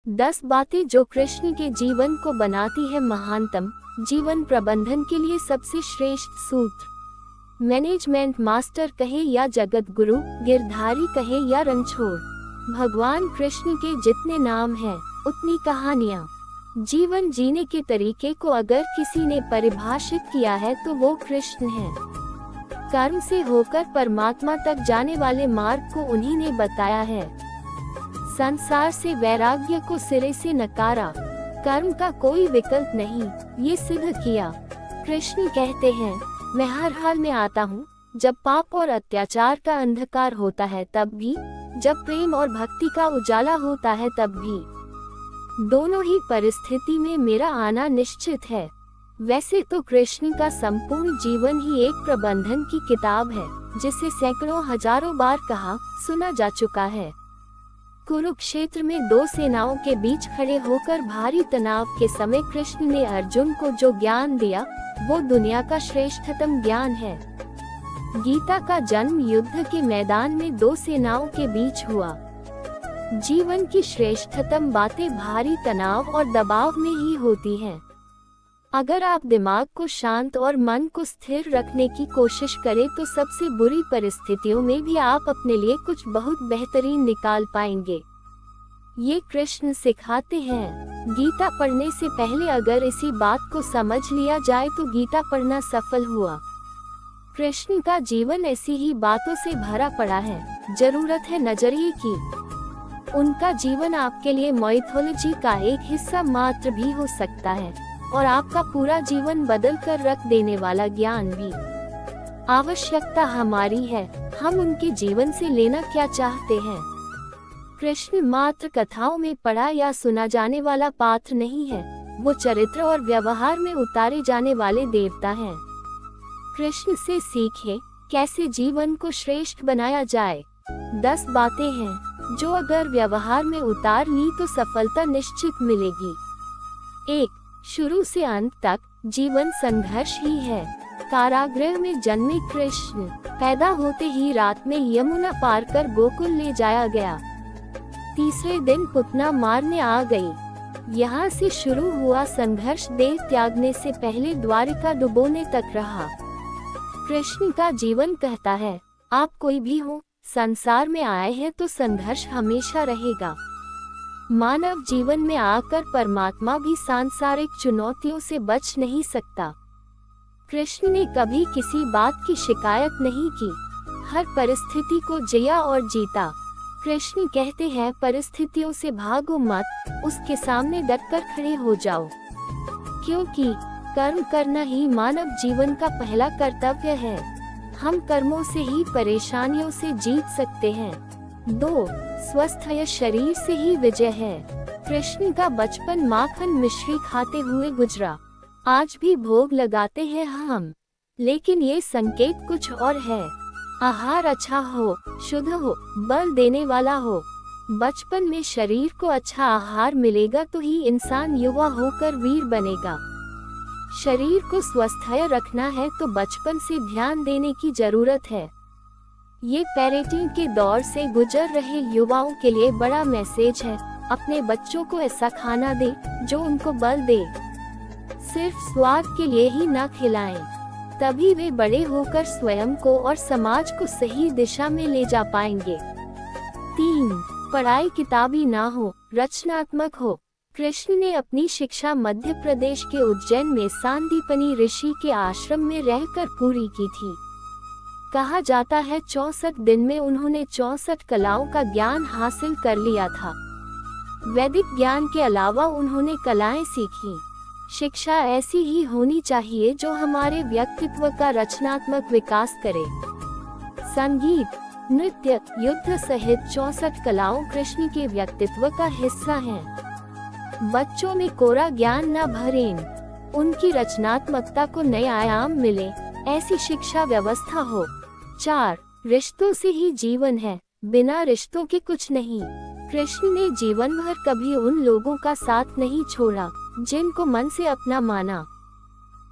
10 बातें जो कृष्ण के जीवन को बनाती है महानतम। जीवन प्रबंधन के लिए सबसे श्रेष्ठ सूत्र। मैनेजमेंट मास्टर कहे या जगत गुरु, गिरधारी कहे या रणछोड़, भगवान कृष्ण के जितने नाम हैं उतनी कहानियाँ। जीवन जीने के तरीके को अगर किसी ने परिभाषित किया है तो वो कृष्ण है। कर्म से होकर परमात्मा तक जाने वाले मार्ग को उन्हीं ने बताया है। संसार से वैराग्य को सिरे से नकारा, कर्म का कोई विकल्प नहीं, ये सिद्ध किया। कृष्ण कहते हैं, मैं हर हाल में आता हूँ, जब पाप और अत्याचार का अंधकार होता है तब भी, जब प्रेम और भक्ति का उजाला होता है तब भी। दोनों ही परिस्थिति में मेरा आना निश्चित है। वैसे तो कृष्ण का संपूर्ण जीवन ही एक प्रबंधन की किताब है, जिसे सैकड़ों हजारों बार कहा सुना जा चुका है। कुरुक्षेत्र में दो सेनाओं के बीच खड़े होकर भारी तनाव के समय कृष्ण ने अर्जुन को जो ज्ञान दिया वो दुनिया का श्रेष्ठतम ज्ञान है। गीता का जन्म युद्ध के मैदान में दो सेनाओं के बीच हुआ। जीवन की श्रेष्ठतम बातें भारी तनाव और दबाव में ही होती हैं। अगर आप दिमाग को शांत और मन को स्थिर रखने की कोशिश करें तो सबसे बुरी परिस्थितियों में भी आप अपने लिए कुछ बहुत बेहतरीन निकाल पाएंगे। ये कृष्ण सिखाते हैं। गीता पढ़ने से पहले अगर इसी बात को समझ लिया जाए तो गीता पढ़ना सफल हुआ। कृष्ण का जीवन ऐसी ही बातों से भरा पड़ा है। जरूरत है नजरिए की। उनका जीवन आपके लिए माइथोलॉजी का एक हिस्सा मात्र भी हो सकता है और आपका पूरा जीवन बदल कर रख देने वाला ज्ञान भी। आवश्यकता हमारी है, हम उनके जीवन से लेना क्या चाहते हैं। कृष्ण मात्र कथाओं में पढ़ा या सुना जाने वाला पात्र नहीं है, वो चरित्र और व्यवहार में उतारे जाने वाले देवता हैं। कृष्ण से सीखें कैसे जीवन को श्रेष्ठ बनाया जाए। 10 बातें हैं जो अगर व्यवहार में उतार ली तो सफलता निश्चित मिलेगी। 1. शुरू से अंत तक जीवन संघर्ष ही है। कारागृह में जन्मे कृष्ण पैदा होते ही रात में यमुना पार कर गोकुल ले जाया गया। तीसरे दिन पुतना मारने आ गई। यहाँ से शुरू हुआ संघर्ष देह त्यागने से पहले द्वारिका डुबोने तक रहा। कृष्ण का जीवन कहता है, आप कोई भी हो, संसार में आए हैं तो संघर्ष हमेशा रहेगा। मानव जीवन में आकर परमात्मा भी सांसारिक चुनौतियों से बच नहीं सकता। कृष्ण ने कभी किसी बात की शिकायत नहीं की, हर परिस्थिति को जिया और जीता। कृष्ण कहते हैं, परिस्थितियों से भागो मत, उसके सामने डटकर खड़े हो जाओ, क्योंकि कर्म करना ही मानव जीवन का पहला कर्तव्य है। हम कर्मों से ही परेशानियों से जीत सकते हैं। 2. स्वस्थ शरीर से ही विजय है। कृष्ण का बचपन माखन मिश्री खाते हुए गुजरा। आज भी भोग लगाते हैं हम, लेकिन ये संकेत कुछ और है। आहार अच्छा हो, शुद्ध हो, बल देने वाला हो। बचपन में शरीर को अच्छा आहार मिलेगा तो ही इंसान युवा होकर वीर बनेगा। शरीर को स्वस्थ रखना है तो बचपन से ध्यान देने की जरूरत है। ये पेरेंटिंग के दौर से गुजर रहे युवाओं के लिए बड़ा मैसेज है। अपने बच्चों को ऐसा खाना दे जो उनको बल दे। सिर्फ स्वाद के लिए ही ना खिलाएं, तभी वे बड़े होकर स्वयं को और समाज को सही दिशा में ले जा पाएंगे। 3. पढ़ाई किताबी ना हो, रचनात्मक हो। कृष्ण ने अपनी शिक्षा मध्य प्रदेश के उज्जैन में सांदीपनी ऋषि के आश्रम में रहकर पूरी की थी। कहा जाता है 64 दिन में उन्होंने 64 कलाओं का ज्ञान हासिल कर लिया था। वैदिक ज्ञान के अलावा उन्होंने कलाएं सीखी। शिक्षा ऐसी ही होनी चाहिए जो हमारे व्यक्तित्व का रचनात्मक विकास करे। संगीत, नृत्य, युद्ध सहित 64 कलाओं कृष्ण के व्यक्तित्व का हिस्सा हैं। बच्चों में कोरा ज्ञान न भरें, उनकी रचनात्मकता को नए आयाम मिले, ऐसी शिक्षा व्यवस्था हो। 4. रिश्तों से ही जीवन है, बिना रिश्तों के कुछ नहीं। कृष्ण ने जीवन भर कभी उन लोगों का साथ नहीं छोड़ा जिनको मन से अपना माना।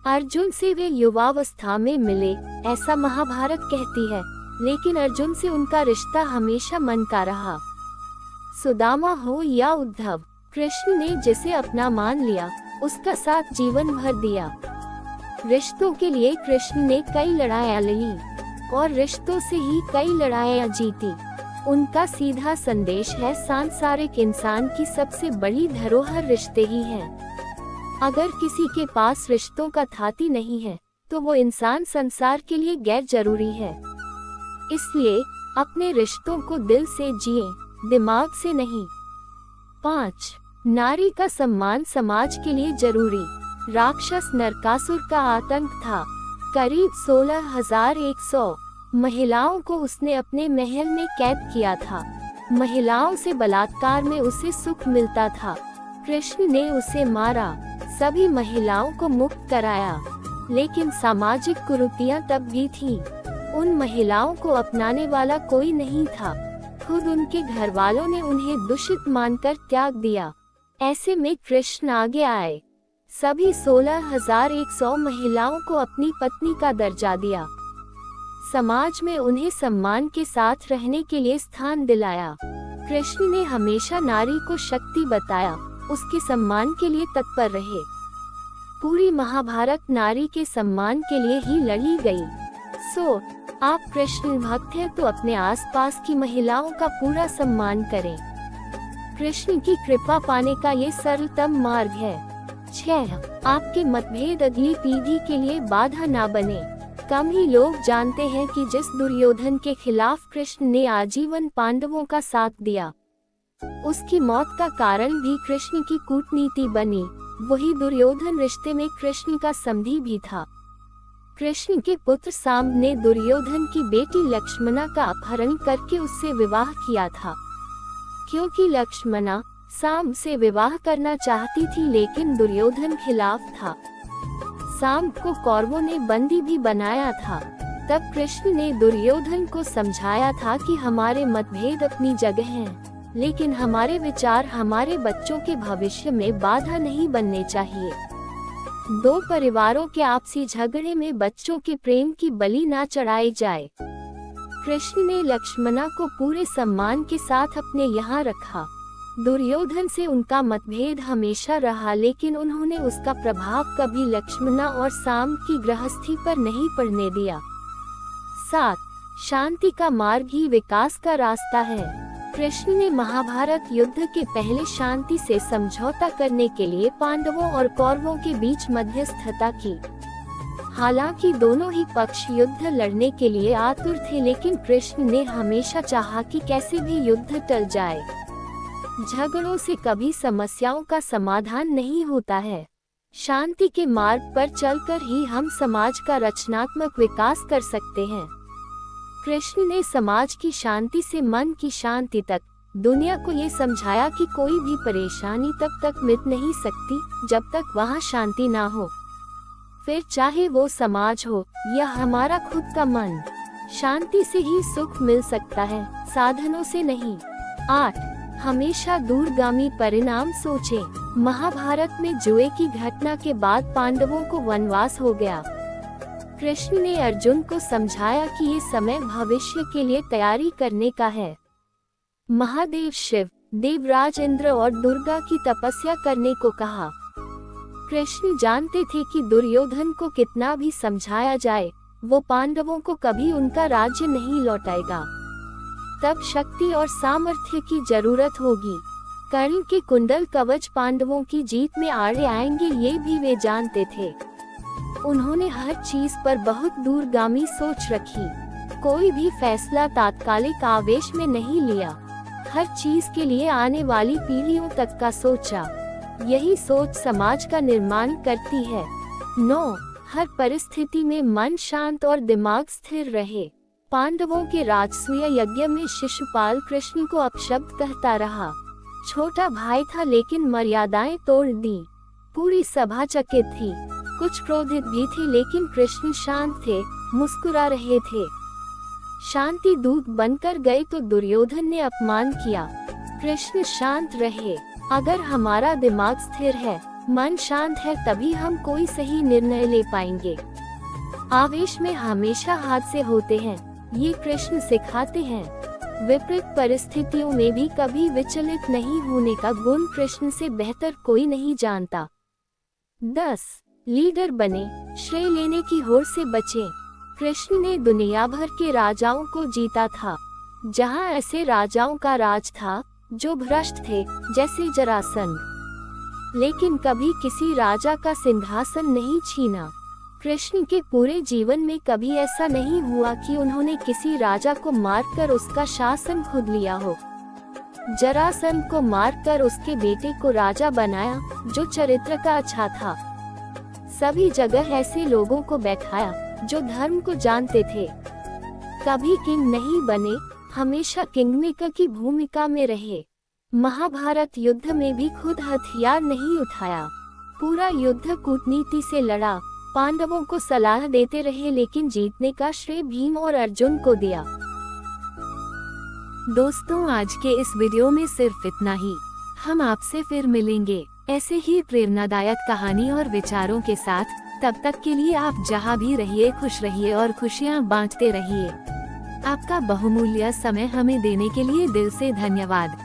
अर्जुन से वे युवावस्था में मिले, ऐसा महाभारत कहती है, लेकिन अर्जुन से उनका रिश्ता हमेशा मन का रहा। सुदामा हो या उद्धव, कृष्ण ने जिसे अपना मान लिया उसका साथ जीवन भर दिया। रिश्तों के लिए कृष्ण ने कई लड़ाइयाँ लड़ी और रिश्तों से ही कई लड़ाइयाँ जीती। उनका सीधा संदेश है, सांसारिक इंसान की सबसे बड़ी धरोहर रिश्ते ही हैं। अगर किसी के पास रिश्तों का थाती नहीं है तो वो इंसान संसार के लिए गैर जरूरी है। इसलिए अपने रिश्तों को दिल से जिए, दिमाग से नहीं। 5. नारी का सम्मान समाज के लिए जरूरी। राक्षस नरकासुर का आतंक था। करीब 16,100 महिलाओं को उसने अपने महल में कैद किया था। महिलाओं से बलात्कार में उसे सुख मिलता था। कृष्ण ने उसे मारा, सभी महिलाओं को मुक्त कराया, लेकिन सामाजिक कुरीतियां तब भी थीं। उन महिलाओं को अपनाने वाला कोई नहीं था। खुद उनके घर वालों ने उन्हें दूषित मानकर त्याग दिया। ऐसे में कृष्ण आगे आए, सभी 16,100 महिलाओं को अपनी पत्नी का दर्जा दिया। समाज में उन्हें सम्मान के साथ रहने के लिए स्थान दिलाया। कृष्ण ने हमेशा नारी को शक्ति बताया, उसके सम्मान के लिए तत्पर रहे। पूरी महाभारत नारी के सम्मान के लिए ही लड़ी गई। आप कृष्ण भक्त हैं तो अपने आसपास की महिलाओं का पूरा सम्मान करें। कृष्ण की कृपा पाने का ये सरलतम मार्ग है। 6. आपके मतभेद अगली पीढ़ी के लिए बाधा ना बने। कम ही लोग जानते हैं कि जिस दुर्योधन के खिलाफ कृष्ण ने आजीवन पांडवों का साथ दिया, उसकी मौत का कारण भी कृष्ण की कूटनीति बनी। वही दुर्योधन रिश्ते में कृष्ण का समधी भी था। कृष्ण के पुत्र सांब ने दुर्योधन की बेटी लक्ष्मणा का अपहरण करके उससे विवाह किया था। क्योंकि लक्ष्मणा सांब से विवाह करना चाहती थी, लेकिन दुर्योधन खिलाफ था। सांब को कौरवों ने बंदी भी बनाया था। तब कृष्ण ने दुर्योधन को समझाया था कि हमारे मतभेद अपनी जगह हैं, लेकिन हमारे विचार हमारे बच्चों के भविष्य में बाधा नहीं बनने चाहिए। दो परिवारों के आपसी झगड़े में बच्चों के प्रेम की बलि ना चढ़ाई जाए। कृष्ण ने लक्ष्मणा को पूरे सम्मान के साथ अपने यहाँ रखा। दुर्योधन से उनका मतभेद हमेशा रहा, लेकिन उन्होंने उसका प्रभाव कभी लक्ष्मणा और सांब की गृहस्थी पर नहीं पड़ने दिया। 7. शांति का मार्ग ही विकास का रास्ता है। कृष्ण ने महाभारत युद्ध के पहले शांति से समझौता करने के लिए पांडवों और कौरवों के बीच मध्यस्थता की। हालांकि दोनों ही पक्ष युद्ध लड़ने के लिए आतुर थे, लेकिन कृष्ण ने हमेशा चाहा कि कैसे भी युद्ध टल जाए। झगड़ों से कभी समस्याओं का समाधान नहीं होता है। शांति के मार्ग पर चलकर ही हम समाज का रचनात्मक विकास कर सकते हैं। कृष्ण ने समाज की शांति से मन की शांति तक दुनिया को ये समझाया कि कोई भी परेशानी तब तक मिट नहीं सकती जब तक वहाँ शांति ना हो। फिर चाहे वो समाज हो या हमारा खुद का मन, शांति से ही सुख मिल सकता है, साधनों से नहीं। 8. हमेशा दूरगामी परिणाम सोचें। महाभारत में जुए की घटना के बाद पांडवों को वनवास हो गया। कृष्ण ने अर्जुन को समझाया कि ये समय भविष्य के लिए तैयारी करने का है। महादेव शिव, देवराज इंद्र और दुर्गा की तपस्या करने को कहा। कृष्ण जानते थे कि दुर्योधन को कितना भी समझाया जाए, वो पांडवों को कभी उनका राज्य नहीं लौटाएगा। तब शक्ति और सामर्थ्य की जरूरत होगी। कर्ण के कुंडल कवच पांडवों की जीत में आड़े आएंगे, ये भी वे जानते थे। उन्होंने हर चीज पर बहुत दूरगामी सोच रखी। कोई भी फैसला तात्कालिक आवेश में नहीं लिया। हर चीज के लिए आने वाली पीढ़ियों तक का सोचा। यही सोच समाज का निर्माण करती है। 9. हर परिस्थिति में मन शांत और दिमाग स्थिर रहे। पांडवों के राजसूय यज्ञ में शिशुपाल कृष्ण को अपशब्द कहता रहा। छोटा भाई था, लेकिन मर्यादाएं तोड़ दी। पूरी सभा चकित थी, कुछ क्रोधित भी थे, लेकिन कृष्ण शांत थे, मुस्कुरा रहे थे। शांति दूत बनकर गए तो दुर्योधन ने अपमान किया। कृष्ण शांत रहे। अगर हमारा दिमाग स्थिर है, मन शांत है, तभी हम कोई सही निर्णय ले पाएंगे। आवेश में हमेशा हादसे होते हैं, ये कृष्ण सिखाते हैं। विपरीत परिस्थितियों में भी कभी विचलित नहीं होने का गुण कृष्ण से बेहतर कोई नहीं जानता। 10. लीडर बने, श्रेय लेने की होड़ से बचें। कृष्ण ने दुनिया भर के राजाओं को जीता था, जहां ऐसे राजाओं का राज था जो भ्रष्ट थे, जैसे जरासंध, लेकिन कभी किसी राजा का सिंहासन नहीं छीना। कृष्ण के पूरे जीवन में कभी ऐसा नहीं हुआ कि उन्होंने किसी राजा को मारकर उसका शासन खुद लिया हो। जरासंध को मारकर उसके बेटे को राजा बनाया, जो चरित्र का अच्छा था। सभी जगह ऐसे लोगों को बैठाया जो धर्म को जानते थे। कभी किंग नहीं बने, हमेशा किंगमेकर की भूमिका में रहे। महाभारत युद्ध में भी खुद हथियार नहीं उठाया, पूरा युद्ध कूटनीति से लड़ा। पांडवों को सलाह देते रहे, लेकिन जीतने का श्रेय भीम और अर्जुन को दिया। दोस्तों, आज के इस वीडियो में सिर्फ इतना ही। हम आपसे फिर मिलेंगे ऐसे ही प्रेरणादायक कहानी और विचारों के साथ। तब तक के लिए आप जहां भी रहिए खुश रहिए और खुशियां बांटते रहिए। आपका बहुमूल्य समय हमें देने के लिए दिल से धन्यवाद।